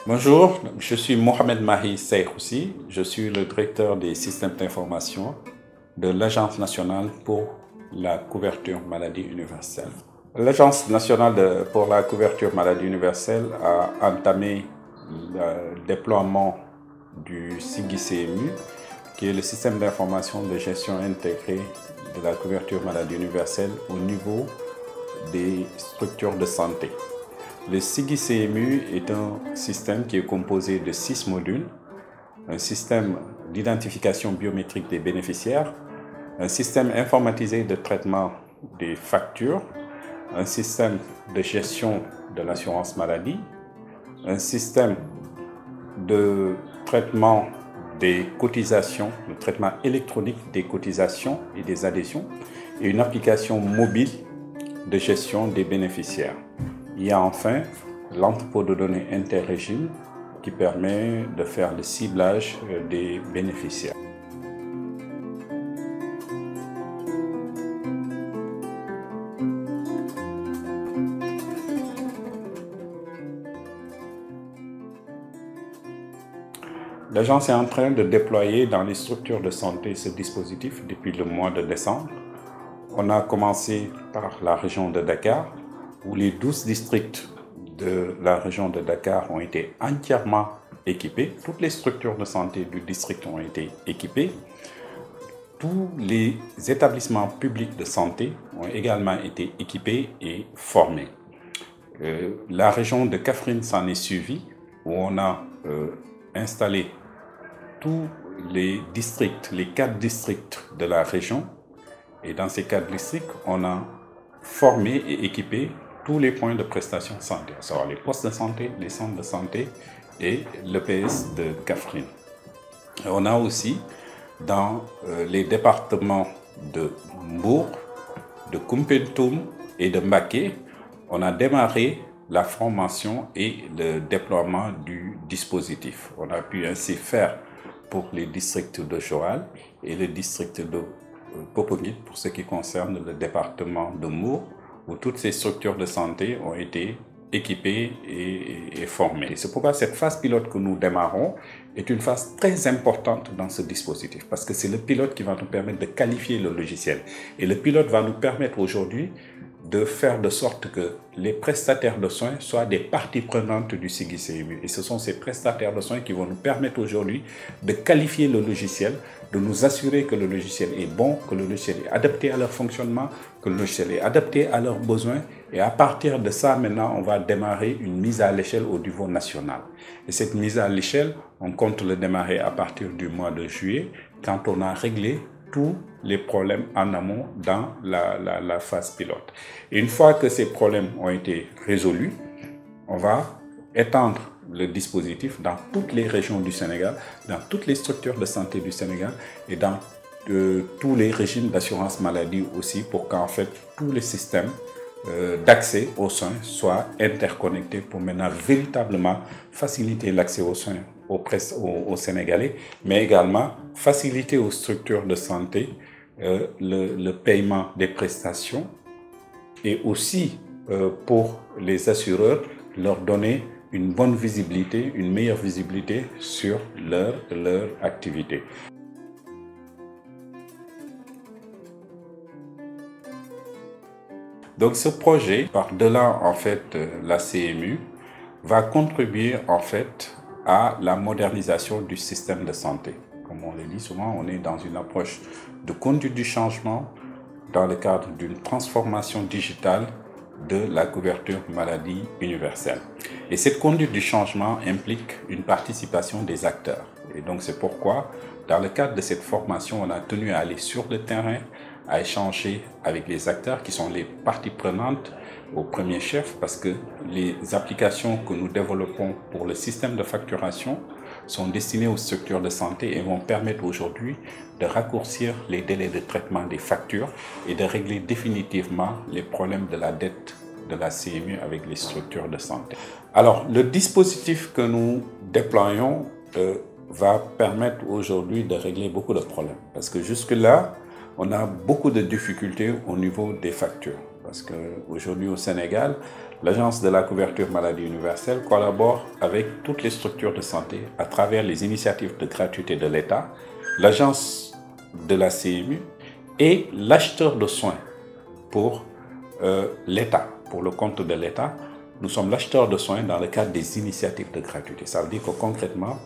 Bonjour, je suis Mohamed Mahi Seyhoussi, je suis le directeur des systèmes d'information de l'Agence nationale pour la couverture maladie universelle. L'Agence nationale pour la couverture maladie universelle a entamé le déploiement du SIGI-CMU, qui est le système d'information de gestion intégrée de la couverture maladie universelle au niveau des structures de santé. Le SIGI-CMU est un système qui est composé de 6 modules, un système d'identification biométrique des bénéficiaires, un système informatisé de traitement des factures, un système de gestion de l'assurance maladie, un système de traitement des cotisations, le traitement électronique des cotisations et des adhésions, et une application mobile de gestion des bénéficiaires. Il y a enfin l'entrepôt de données interrégime qui permet de faire le ciblage des bénéficiaires. L'agence est en train de déployer dans les structures de santé ce dispositif depuis le mois de décembre. On a commencé par la région de Dakar, où les 12 districts de la région de Dakar ont été entièrement équipés. Toutes les structures de santé du district ont été équipées. Tous les établissements publics de santé ont également été équipés et formés. La région de Kaffrine s'en est suivie, où on a installé tous les districts, les 4 districts de la région. Et dans ces 4 districts, on a formé et équipé tous les points de prestation santé, à savoir les postes de santé, les centres de santé et l'EPS de Kaffrine. On a aussi, dans les départements de Mbour, de Koumpentoum et de Mbacké, on a démarré la formation et le déploiement du dispositif. On a pu ainsi faire pour les districts de Joal et le district de Poponguine pour ce qui concerne le département de Mbour, où toutes ces structures de santé ont été équipées et formées. C'est pourquoi cette phase pilote que nous démarrons est une phase très importante dans ce dispositif, parce que c'est le pilote qui va nous permettre de qualifier le logiciel. Et le pilote va nous permettre aujourd'hui de faire de sorte que les prestataires de soins soient des parties prenantes du SIGI-CMU. Et ce sont ces prestataires de soins qui vont nous permettre aujourd'hui de qualifier le logiciel, de nous assurer que le logiciel est bon, que le logiciel est adapté à leur fonctionnement, que le logiciel est adapté à leurs besoins. Et à partir de ça, maintenant, on va démarrer une mise à l'échelle au niveau national. Et cette mise à l'échelle, on compte le démarrer à partir du mois de juillet, quand on a réglé tous les problèmes en amont dans la phase pilote. Et une fois que ces problèmes ont été résolus, on va étendre le dispositif dans toutes les régions du Sénégal, dans toutes les structures de santé du Sénégal et dans tous les régimes d'assurance maladie aussi, pour qu'en fait tous les systèmes d'accès aux soins soient interconnectés pour maintenant véritablement faciliter l'accès aux soins aux Sénégalais, mais également faciliter aux structures de santé le paiement des prestations et aussi pour les assureurs leur donner une bonne visibilité, une meilleure visibilité sur leur activité. Donc ce projet, par-delà en fait la CMU, va contribuer en fait à la modernisation du système de santé. Comme on le dit souvent, on est dans une approche de conduite du changement dans le cadre d'une transformation digitale de la couverture maladie universelle. Et cette conduite du changement implique une participation des acteurs. Et donc c'est pourquoi, dans le cadre de cette formation, on a tenu à aller sur le terrain, à échanger avec les acteurs qui sont les parties prenantes au premier chef, parce que les applications que nous développons pour le système de facturation sont destinées aux structures de santé et vont permettre aujourd'hui de raccourcir les délais de traitement des factures et de régler définitivement les problèmes de la dette de la CMU avec les structures de santé. Alors, le dispositif que nous déployons va permettre aujourd'hui de régler beaucoup de problèmes, parce que jusque-là, on a beaucoup de difficultés au niveau des factures. parce qu'aujourd'hui au Sénégal, l'Agence de la couverture maladie universelle collabore avec toutes les structures de santé à travers les initiatives de gratuité de l'État, l'Agence de la CMU et l'acheteur de soins pour l'État, pour le compte de l'État. Nous sommes l'acheteur de soins dans le cadre des initiatives de gratuité. Ça veut dire que concrètement,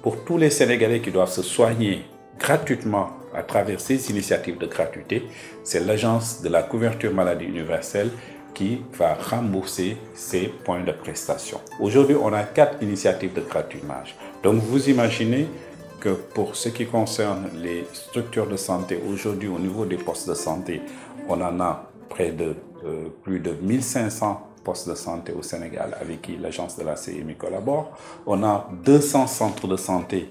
pour tous les Sénégalais qui doivent se soigner gratuitement à travers ces initiatives de gratuité, c'est l'Agence de la couverture maladie universelle qui va rembourser ces points de prestation. Aujourd'hui, on a 4 initiatives de gratuité. Donc, vous imaginez que pour ce qui concerne les structures de santé, aujourd'hui, au niveau des postes de santé, on en a près de plus de 1500 postes de santé au Sénégal avec qui l'agence de la CMU collabore. On a 200 centres de santé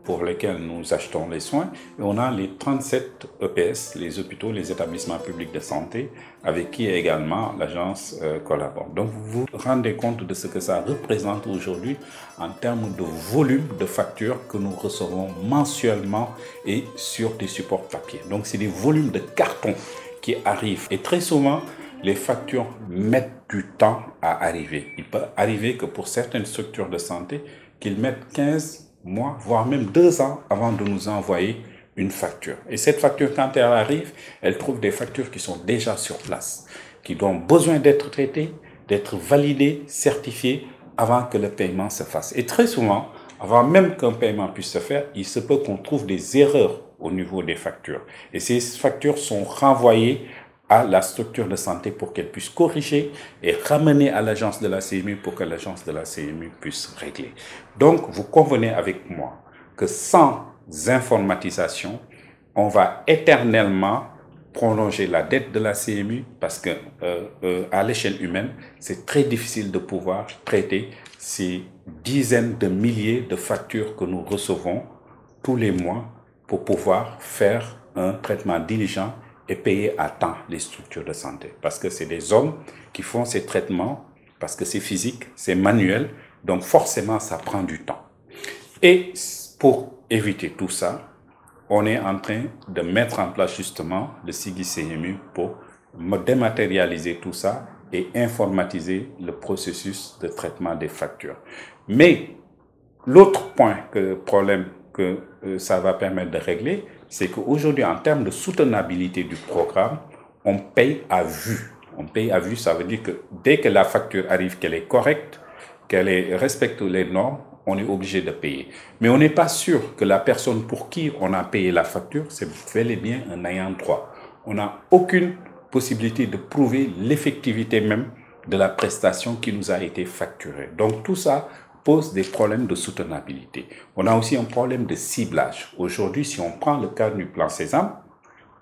pour lesquels nous achetons les soins. Et on a les 37 EPS, les hôpitaux, les établissements publics de santé, avec qui également l'agence collabore. Donc vous vous rendez compte de ce que ça représente aujourd'hui en termes de volume de factures que nous recevons mensuellement et sur des supports papier. Donc c'est des volumes de carton qui arrivent. Et très souvent, les factures mettent du temps à arriver. Il peut arriver que pour certaines structures de santé, qu'ils mettent 15 mois, voire même 2 ans avant de nous envoyer une facture. Et cette facture, quand elle arrive, elle trouve des factures qui sont déjà sur place, qui ont besoin d'être traitées, d'être validées, certifiées avant que le paiement se fasse. Et très souvent, avant même qu'un paiement puisse se faire, il se peut qu'on trouve des erreurs au niveau des factures. Et ces factures sont renvoyées à la structure de santé pour qu'elle puisse corriger et ramener à l'agence de la CMU pour que l'agence de la CMU puisse régler. Donc, vous convenez avec moi que sans informatisation, on va éternellement prolonger la dette de la CMU parce que à l'échelle humaine, c'est très difficile de pouvoir traiter ces dizaines de milliers de factures que nous recevons tous les mois pour pouvoir faire un traitement diligent et payer à temps les structures de santé. Parce que c'est des hommes qui font ces traitements, parce que c'est physique, c'est manuel, donc forcément ça prend du temps. Et pour éviter tout ça, on est en train de mettre en place justement le SIGI CMU pour dématérialiser tout ça et informatiser le processus de traitement des factures. Mais l'autre problème que ça va permettre de régler, c'est qu'aujourd'hui, en termes de soutenabilité du programme, on paye à vue. On paye à vue, ça veut dire que dès que la facture arrive, qu'elle est correcte, qu'elle respecte les normes, on est obligé de payer. Mais on n'est pas sûr que la personne pour qui on a payé la facture, c'est bel et bien un ayant droit. On n'a aucune possibilité de prouver l'effectivité même de la prestation qui nous a été facturée. Donc tout ça pose des problèmes de soutenabilité. On a aussi un problème de ciblage. Aujourd'hui, si on prend le cas du plan Sésame,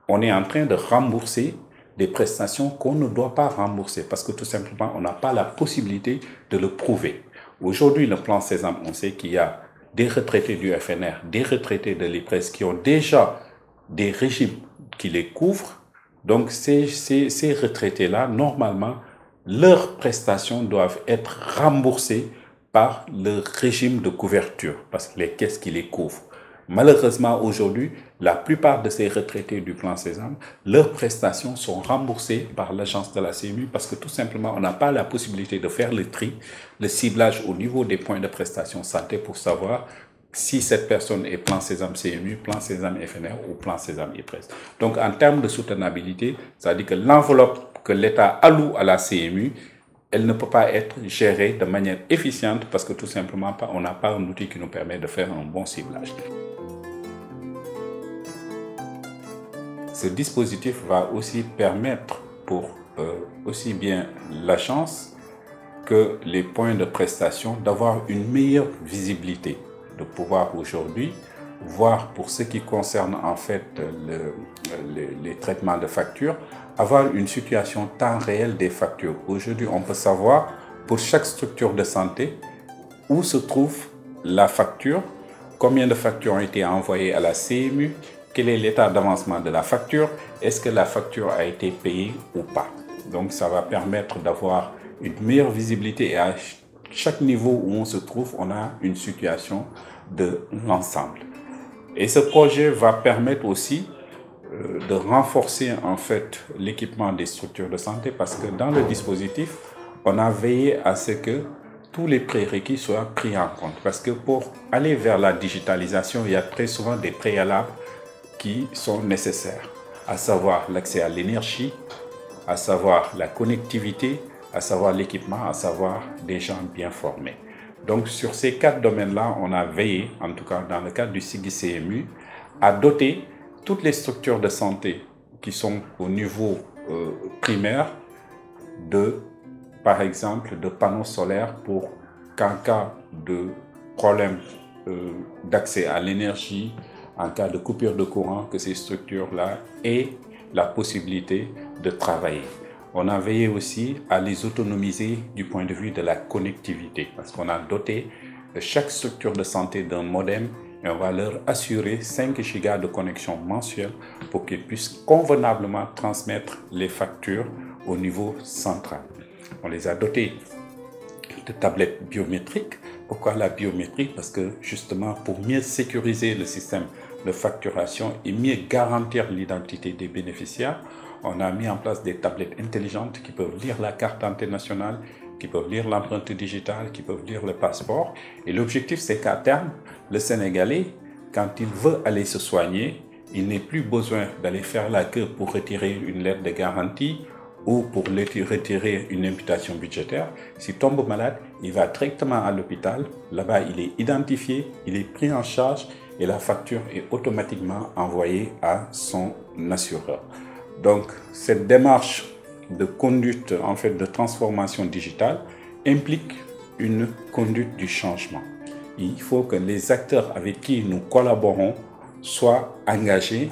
on est en train de rembourser des prestations qu'on ne doit pas rembourser parce que tout simplement, on n'a pas la possibilité de le prouver. Aujourd'hui, le plan Sésame, on sait qu'il y a des retraités du FNR, des retraités de l'IPRES qui ont déjà des régimes qui les couvrent. Donc, ces retraités-là, normalement, leurs prestations doivent être remboursées par le régime de couverture, parce que les caisses qui les couvrent. Malheureusement, aujourd'hui, la plupart de ces retraités du plan Sésame, leurs prestations sont remboursées par l'agence de la CMU parce que tout simplement, on n'a pas la possibilité de faire le tri, le ciblage au niveau des points de prestation santé pour savoir si cette personne est plan Sésame CMU, plan Sésame FNR ou plan Sésame IPRES. Donc, en termes de soutenabilité, ça veut dire que l'enveloppe que l'État alloue à la CMU, elle ne peut pas être gérée de manière efficiente parce que tout simplement, on n'a pas un outil qui nous permet de faire un bon ciblage. Ce dispositif va aussi permettre pour aussi bien l'agence que les points de prestation d'avoir une meilleure visibilité, de pouvoir aujourd'hui voir pour ce qui concerne en fait les traitements de factures, avoir une situation temps réel des factures. Aujourd'hui, on peut savoir pour chaque structure de santé où se trouve la facture, combien de factures ont été envoyées à la CMU, quel est l'état d'avancement de la facture, est-ce que la facture a été payée ou pas. Donc ça va permettre d'avoir une meilleure visibilité et à chaque niveau où on se trouve, on a une situation de l'ensemble. Et ce projet va permettre aussi de renforcer en fait l'équipement des structures de santé parce que dans le dispositif, on a veillé à ce que tous les prérequis soient pris en compte. Parce que pour aller vers la digitalisation, il y a très souvent des préalables qui sont nécessaires, à savoir l'accès à l'énergie, à savoir la connectivité, à savoir l'équipement, à savoir des gens bien formés. Donc sur ces 4 domaines-là, on a veillé, en tout cas dans le cadre du SIGI-CMU, à doter toutes les structures de santé qui sont au niveau primaire par exemple, de panneaux solaires pour qu'en cas de problème d'accès à l'énergie, en cas de coupure de courant, que ces structures-là aient la possibilité de travailler. On a veillé aussi à les autonomiser du point de vue de la connectivité, parce qu'on a doté chaque structure de santé d'un modem et on va leur assurer 5 gigas de connexion mensuelle pour qu'ils puissent convenablement transmettre les factures au niveau central. On les a dotés de tablettes biométriques. Pourquoi la biométrie? Parce que justement, pour mieux sécuriser le système de facturation et mieux garantir l'identité des bénéficiaires, on a mis en place des tablettes intelligentes qui peuvent lire la carte d'identité nationale, qui peuvent lire l'empreinte digitale, qui peuvent lire le passeport. Et l'objectif, c'est qu'à terme, le Sénégalais, quand il veut aller se soigner, il n'ait plus besoin d'aller faire la queue pour retirer une lettre de garantie ou pour retirer une imputation budgétaire. S'il tombe malade, il va directement à l'hôpital. Là-bas, il est identifié, il est pris en charge et la facture est automatiquement envoyée à son assureur. Donc, cette démarche de conduite, en fait, de transformation digitale implique une conduite du changement. Il faut que les acteurs avec qui nous collaborons soient engagés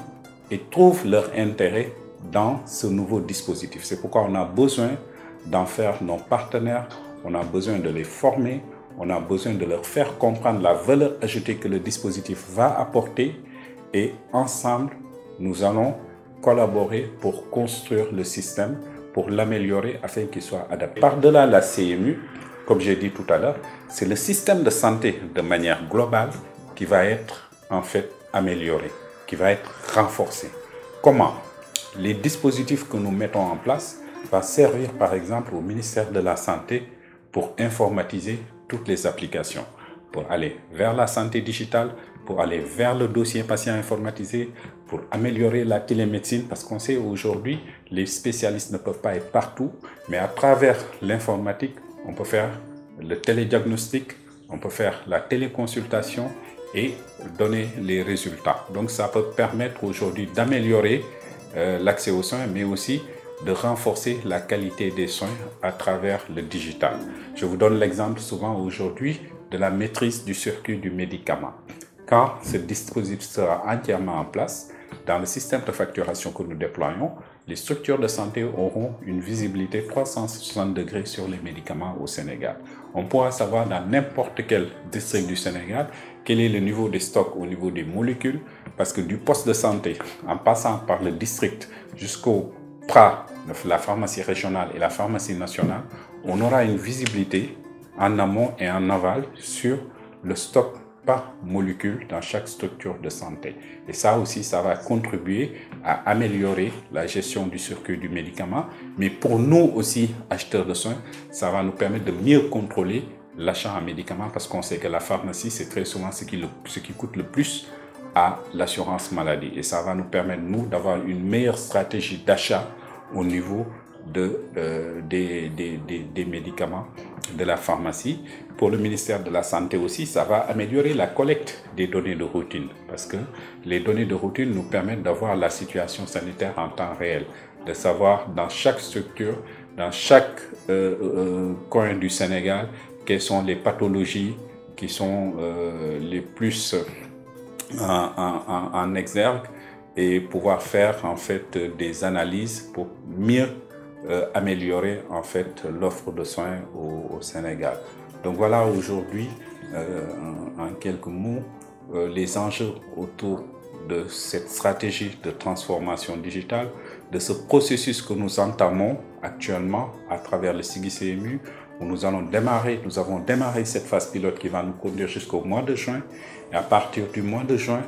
et trouvent leur intérêt dans ce nouveau dispositif. C'est pourquoi on a besoin d'en faire nos partenaires, on a besoin de les former, on a besoin de leur faire comprendre la valeur ajoutée que le dispositif va apporter et ensemble, nous allons collaborer pour construire le système, pour l'améliorer afin qu'il soit adapté. Par-delà la CMU, comme j'ai dit tout à l'heure, c'est le système de santé de manière globale qui va être en fait amélioré, qui va être renforcé. Comment? Les dispositifs que nous mettons en place vont servir par exemple au ministère de la Santé pour informatiser toutes les applications, pour aller vers la santé digitale, pour aller vers le dossier patient informatisé, pour améliorer la télémédecine, parce qu'on sait aujourd'hui, les spécialistes ne peuvent pas être partout, mais à travers l'informatique, on peut faire le télédiagnostic, on peut faire la téléconsultation et donner les résultats. Donc ça peut permettre aujourd'hui d'améliorer l'accès aux soins, mais aussi de renforcer la qualité des soins à travers le digital. Je vous donne l'exemple souvent aujourd'hui de la maîtrise du circuit du médicament. Quand ce dispositif sera entièrement en place, dans le système de facturation que nous déployons, les structures de santé auront une visibilité 360 degrés sur les médicaments au Sénégal. On pourra savoir dans n'importe quel district du Sénégal quel est le niveau des stocks au niveau des molécules, parce que du poste de santé, en passant par le district jusqu'au PRA, la pharmacie régionale et la pharmacie nationale, on aura une visibilité en amont et en aval sur le stock par molécule dans chaque structure de santé. Et ça aussi, ça va contribuer à améliorer la gestion du circuit du médicament. Mais pour nous aussi, acheteurs de soins, ça va nous permettre de mieux contrôler l'achat en médicaments parce qu'on sait que la pharmacie, c'est très souvent ce qui coûte le plus à l'assurance maladie. Et ça va nous permettre, nous, d'avoir une meilleure stratégie d'achat au niveau des médicaments de la pharmacie. Pour le ministère de la Santé aussi, ça va améliorer la collecte des données de routine parce que les données de routine nous permettent d'avoir la situation sanitaire en temps réel, de savoir dans chaque structure, dans chaque coin du Sénégal, quelles sont les pathologies qui sont les plus en exergue et pouvoir faire en fait des analyses pour mieux améliorer en fait l'offre de soins au Sénégal. Donc voilà aujourd'hui en quelques mots les enjeux autour de cette stratégie de transformation digitale, de ce processus que nous entamons actuellement à travers le SIGI-CMU, où nous avons démarré cette phase pilote qui va nous conduire jusqu'au mois de juin. Et à partir du mois de juin,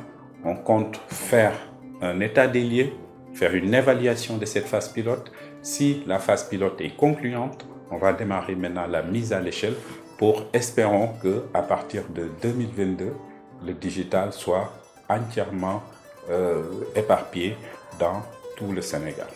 on compte faire un état des lieux faire une évaluation de cette phase pilote. Si la phase pilote est concluante, on va démarrer maintenant la mise à l'échelle pour, espérons qu'à partir de 2022, le digital soit entièrement éparpillé dans tout le Sénégal.